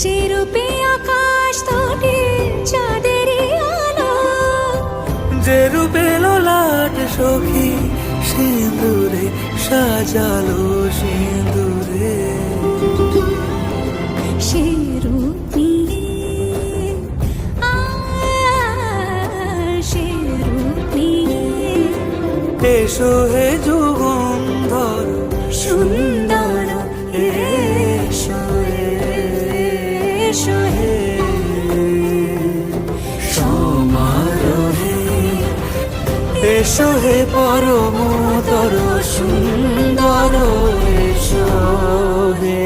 যে রূপে আকাশ তটে চাঁদেরই আলো, যে রূপে ললাট সখী সিঁদুরে সাজালো সিঁদুরে। সে রূপ নিয়ে, সে রূপ নিয়ে এসো হে যুগন্ধর সুন্দর, এসো এসো হে সমারোহে, এসো হে পরমতর সুন্দর, এসো হে।